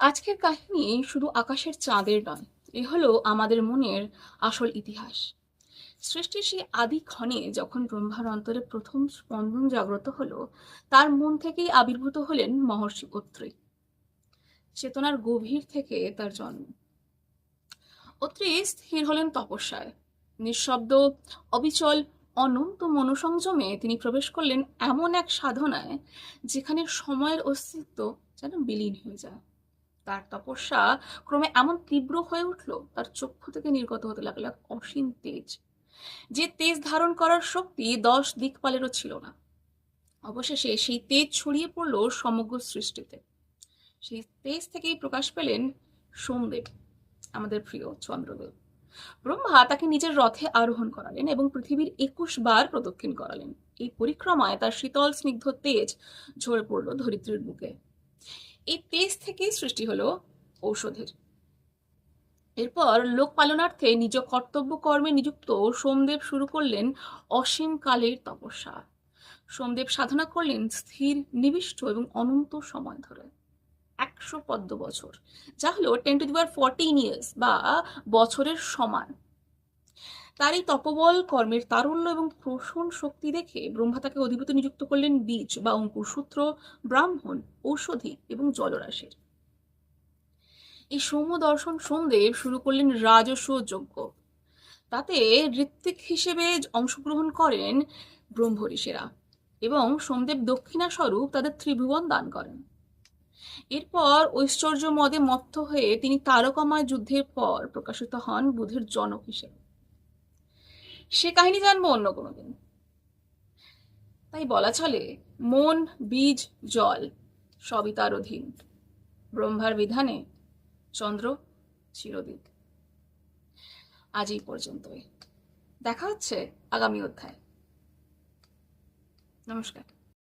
আজকের কাহিনী শুধু আকাশের চাঁদের নয়, এ হলো আমাদের মনের আসল ইতিহাস। সৃষ্টির সেই আদি ক্ষণে যখন ব্রহ্মার অন্তরে প্রথম স্পন্দন জাগ্রত হলো, তার মন থেকেই আবির্ভূত হলেন মহর্ষি অত্রি। চেতনার গভীর থেকে তার জন্ম। অত্রি স্থির হলেন তপস্যায়। নিঃশব্দ, অবিচল, অনন্ত মনোসংযমে তিনি প্রবেশ করলেন এমন এক সাধনায় যেখানে সময়ের অস্তিত্ব যেন বিলীন হয়ে যায়। তার তপস্যা ক্রমে এমন তীব্র হয়ে উঠল, তার চক্ষু থেকে নির্গত হতে লাগলো এক অসীম তেজ। যে তেজ ধারণ করার শক্তি 10 দিকপালেরও ছিল না। অবশেষে সেই তেজ ছড়িয়ে পড়ল সমগ্র সৃষ্টিতে। সেই তেজ থেকেই প্রকাশ পেলেন সোমদেব, আমাদের প্রিয় চন্দ্রদেব। ব্রহ্মা তাকে নিজের রথে আরোহণ করালেন এবং পৃথিবীর 21 বার প্রদক্ষিণ করালেন। এই পরিক্রমায় তার শীতল স্নিগ্ধ তেজ ঝরে পড়ল ধরিত্রীর বুকে। এই তেজ থেকেই সৃষ্টি হলো ঔষধের। এরপর লোক পালনার্থে নিজ কর্তব্য কর্মে নিযুক্ত সোমদেব শুরু করলেন অসীম কালের তপস্যা। সোমদেব সাধনা করলেন স্থির, নিবিষ্ট এবং অনন্ত সময় ধরে, 100 পদ্ম বছর, যা হলো 10⁻14 বা বছরের সমান। তার এই তপবল, কর্মের তারল্য এবং প্রসন্ন শক্তি দেখে ব্রহ্মা তাকে অধিপতি নিযুক্ত করলেন বীজ বা অঙ্কুর সূত্র, ব্রাহ্মণ, ঔষধি এবং জলরাশির। এই সৌম্য দর্শন সোমদেব শুরু করলেন রাজস্ব যজ্ঞ। তাতে ঋত্বিক হিসেবে অংশগ্রহণ করেন ব্রহ্মঋষিরা এবং সোমদেব দক্ষিণা স্বরূপ তাদের ত্রিভুবন দান করেন। এরপর ঐশ্বর্য মদে মত্ত হয়ে তিনি তারকাময় যুদ্ধের পর প্রকাশিত হন বুধের জনক হিসেবে। সে কাহিনী জানবো অন্য কোনো দিন। তাই বলা চলে, মন, বীজ, জল সবই তার অধীন। ব্রহ্মার বিধানে চন্দ্র চিরদিন। আজ এই পর্যন্তই। দেখা হচ্ছে আগামী অধ্যায়। নমস্কার।